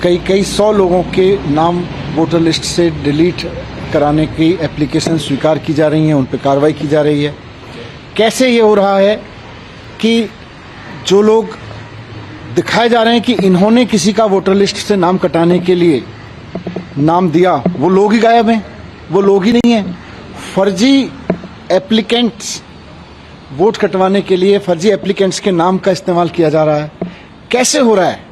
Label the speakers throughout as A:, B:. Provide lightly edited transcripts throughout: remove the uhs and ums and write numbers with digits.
A: कई सौ लोगों के नाम वोटर लिस्ट से डिलीट कराने की एप्लीकेशन स्वीकार की जा रही हैं, उन पर कार्रवाई की जा रही है। कैसे ये हो रहा है कि जो लोग दिखाए जा रहे हैं कि इन्होंने किसी का वोटर लिस्ट से नाम कटाने के लिए नाम दिया, वो लोग ही गायब हैं, वो लोग ही नहीं हैं। फर्जी एप्लीकेंट्स वोट कटवाने के लिए फर्जी एप्लीकेंट्स के नाम का इस्तेमाल किया जा रहा है। कैसे हो रहा है?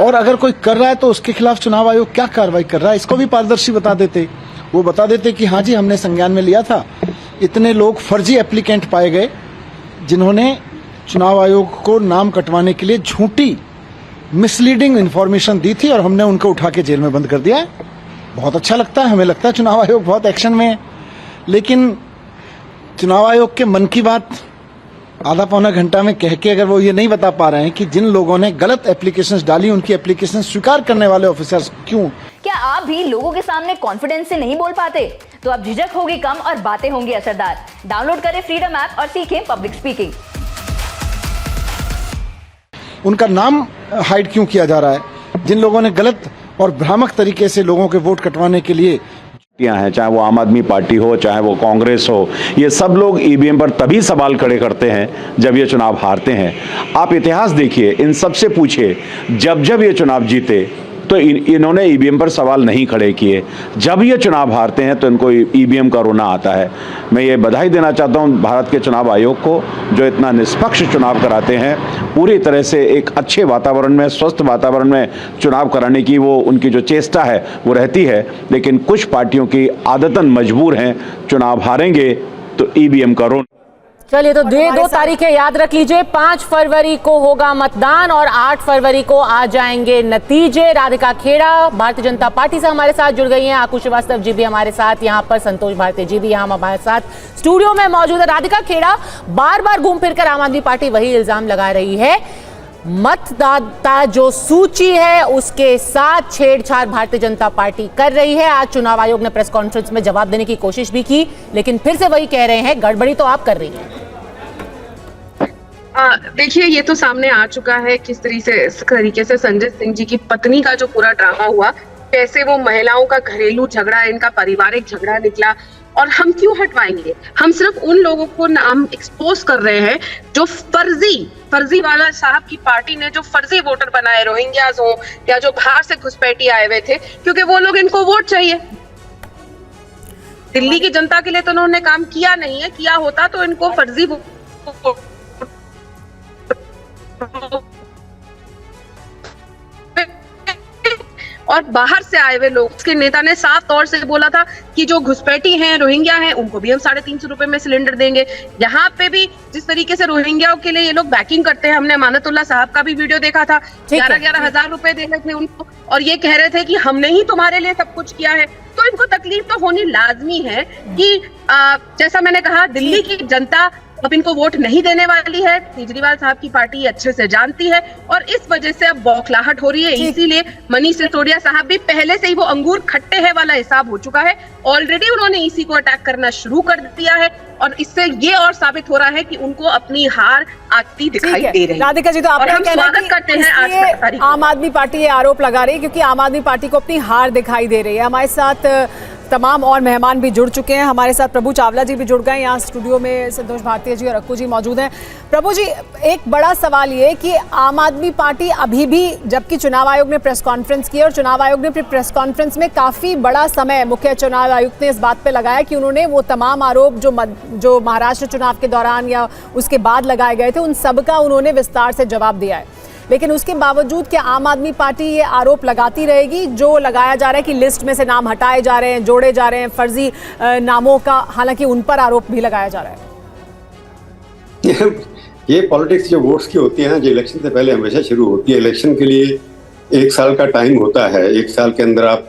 A: और अगर कोई कर रहा है तो उसके खिलाफ चुनाव आयोग क्या कार्रवाई कर रहा है, इसको भी पारदर्शी बता देते। वो बता देते कि हाँ जी, हमने संज्ञान में लिया था, इतने लोग फर्जी एप्लीकेंट पाए गए जिन्होंने चुनाव आयोग को नाम कटवाने के लिए झूठी मिसलीडिंग इंफॉर्मेशन दी थी और हमने उनको उठा के जेल में बंद कर दिया है। बहुत अच्छा लगता है, हमें लगता है चुनाव आयोग बहुत एक्शन में है। लेकिन चुनाव आयोग के मन की बात आधा पौना घंटा में कह के अगर वो ये नहीं बता पा रहे हैं कि जिन लोगों ने गलत एप्लीकेशंस डाली उनकी एप्लीकेशन स्वीकार करने वाले ऑफिसर्स क्यों।
B: क्या आप भी लोगों के सामने कॉन्फिडेंस से नहीं बोल पाते? तो अब झिझक होगी कम और बातें होंगी असरदार। डाउनलोड करें फ्रीडम ऐप और सीखें पब्लिक स्पीकिंग।
A: उनका नाम हाइड क्यों किया जा रहा है? जिन लोगों ने गलत और भ्रामक तरीके से लोगों के वोट कटवाने के लिए
C: हैं, चाहे वो आम आदमी पार्टी हो, चाहे वो कांग्रेस हो, ये सब लोग ईवीएम पर तभी सवाल खड़े करते हैं जब ये चुनाव हारते हैं। आप इतिहास देखिए, इन सबसे पूछिए, जब ये चुनाव जीते तो इन्होंने ईवीएम पर सवाल नहीं खड़े किए। जब ये चुनाव हारते हैं तो इनको ईवीएम का रोना आता है। मैं ये बधाई देना चाहता हूँ भारत के चुनाव आयोग को, जो इतना निष्पक्ष चुनाव कराते हैं। पूरी तरह से एक अच्छे वातावरण में, स्वस्थ वातावरण में चुनाव कराने की वो उनकी जो चेष्टा है वो रहती है। लेकिन कुछ पार्टियों की आदतन मजबूर हैं, चुनाव हारेंगे तो ईवीएम का रोना।
D: चलिए, तो 2 तारीखें याद रख लीजिए। 5 फरवरी को होगा मतदान और 8 फरवरी को आ जाएंगे नतीजे। राधिका खेड़ा भारतीय जनता पार्टी से हमारे साथ जुड़ गई हैं। आकू श्रीवास्तव जी भी हमारे साथ यहाँ पर, संतोष भारती जी भी यहाँ हमारे साथ स्टूडियो में मौजूद है। राधिका खेड़ा, बार बार घूम फिर कर आम आदमी पार्टी वही इल्जाम लगा रही है, मतदाता जो सूची है उसके साथ छेड़छाड़ भारतीय जनता पार्टी कर रही है। आज चुनाव आयोग ने प्रेस कॉन्फ्रेंस में जवाब देने की कोशिश भी की, लेकिन फिर से वही कह रहे हैं, गड़बड़ी तो आप कर रही हैं।
E: देखिए, ये तो सामने आ चुका है किस तरीके से संजय सिंह जी की पत्नी का जो पूरा ड्रामा हुआ, कैसे वो महिलाओं का घरेलू झगड़ा, इनका पारिवारिक झगड़ा निकला। और हम क्यों हटवाएंगे? हम सिर्फ उन लोगों को नाम एक्सपोज कर रहे हैं जो फर्जी वाला साहब की पार्टी ने जो फर्जी वोटर बनाए, रोहिंग्याज हो या जो बाहर से घुसपैठी आए हुए थे, क्योंकि वो लोग इनको वोट चाहिए। दिल्ली की जनता के लिए तो उन्होंने काम किया नहीं है, किया होता तो इनको फर्जी और बाहर से आए हुए लोग, उसके नेता ने साफ तौर से बोला था कि जो घुसपैठी हैं, रोहिंग्या हैं, उनको भी हम 350 रुपए में सिलेंडर देंगे। यहाँ पे भी जिस तरीके से रोहिंग्याओं के लिए ये लोग बैकिंग करते हैं, हमने अमानतुल्लाह साहब का भी वीडियो देखा था, 11-11 हजार रुपए दे रहे थे उनको और ये कह रहे थे कि हमने ही तुम्हारे लिए सब कुछ किया है। तो इनको तकलीफ तो होनी लाजमी है कि जैसा मैंने कहा, दिल्ली की जनता अब इनको वोट नहीं देने वाली है। केजरीवाल साहब की पार्टी अच्छे से जानती है और इस वजह से अब बौखलाहट हो रही है। इसीलिए मनीष सिसोदिया साहब भी पहले से ही वो अंगूर खट्टे है वाला हिसाब हो चुका है। ऑलरेडी उन्होंने इसी को अटैक करना शुरू कर दिया है और इससे ये और साबित हो रहा है कि उनको अपनी हार आती दिखाई दे रही है।
D: राधिका जी, तो आप
E: स्वागत करते हैं आज
D: आम आदमी पार्टी ये आरोप लगा रही है क्योंकि आम आदमी पार्टी को अपनी हार दिखाई दे रही है। हमारे साथ तमाम और मेहमान भी जुड़ चुके हैं। हमारे साथ प्रभु चावला जी भी जुड़ गए। यहाँ स्टूडियो में संतोष भारती जी और अक्कू जी मौजूद हैं। प्रभु जी, एक बड़ा सवाल ये कि आम आदमी पार्टी अभी भी, जबकि चुनाव आयोग ने प्रेस कॉन्फ्रेंस की और चुनाव आयोग ने प्रेस कॉन्फ्रेंस में काफ़ी बड़ा समय मुख्य चुनाव आयुक्त ने इस बात पे लगाया कि उन्होंने वो तमाम आरोप जो महाराष्ट्र चुनाव के दौरान या उसके बाद लगाए गए थे, उन सब का उन्होंने विस्तार से जवाब दिया है। लेकिन उसके बावजूद क्या आम आदमी पार्टी ये आरोप लगाती रहेगी जो लगाया जा रहा है कि लिस्ट में से नाम हटाए जा रहे हैं, जोड़े जा रहे हैं फर्जी नामों का, हालांकि उन पर आरोप भी लगाया जा रहा है?
F: ये पॉलिटिक्स जो वोट्स की होती है ना, जो इलेक्शन से पहले हमेशा शुरू होती है। इलेक्शन के लिए 1 साल का टाइम होता है। 1 साल के अंदर आप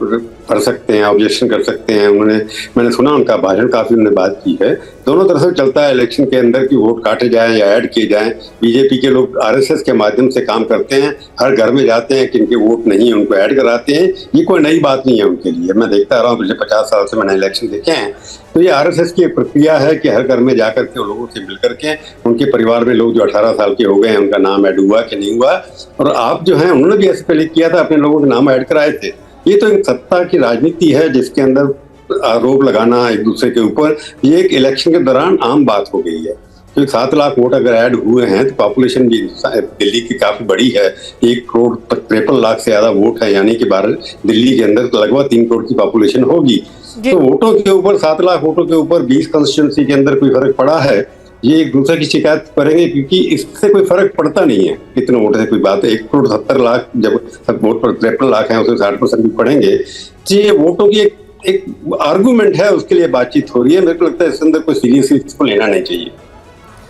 F: कर सकते हैं, ऑब्जेक्शन कर सकते हैं। मैंने सुना उनका भाषण, काफी उन्होंने बात की है। दोनों तरफ से चलता है इलेक्शन के अंदर कि वोट काटे जाएं या ऐड किए जाएं। बीजेपी के लोग आरएसएस के माध्यम से काम करते हैं, हर घर में जाते हैं कि इनके वोट नहीं है, उनको ऐड कराते हैं। ये कोई नई बात नहीं है उनके लिए। मैं देखता रहा हूँ, पिछले 50 साल से मैंने इलेक्शन देखे हैं, तो ये आरएसएस की एक प्रक्रिया है कि हर घर में जाकर के लोगों से मिल करके उनके परिवार में लोग जो 18 साल के हो गए हैं उनका नाम ऐड हुआ कि नहीं हुआ, और आप जो है उन्होंने भी ऐसे पहले किया था, अपने लोगों के नाम ऐड कराए थे। ये तो एक सत्ता की राजनीति है जिसके अंदर आरोप लगाना एक दूसरे के ऊपर, ये एक इलेक्शन के दौरान आम बात हो गई है। तो 7 लाख वोट अगर ऐड हुए हैं तो पॉपुलेशन भी दिल्ली की काफी बड़ी है, 1,53,00,000 से ज्यादा वोट है, यानी कि दिल्ली के अंदर लगभग 3 करोड़ की पॉपुलेशन होगी। तो वोटों के ऊपर 7 लाख वोटों के ऊपर 20 कॉन्स्टिट्यूंसी के अंदर कोई फर्क पड़ा है, ये एक दूसरे की शिकायत करेंगे, क्योंकि इससे कोई फर्क पड़ता नहीं है कितने वोट है कोई बात है। 1,70,00,000 जब सब वोट पर 53 लाख है, उसमें 60% भी पड़ेंगे, तो ये वोटों की एक आर्गुमेंट है, उसके लिए बातचीत हो रही है। मेरे को लगता है इसके अंदर कोई सीरियसली इसको लेना नहीं चाहिए।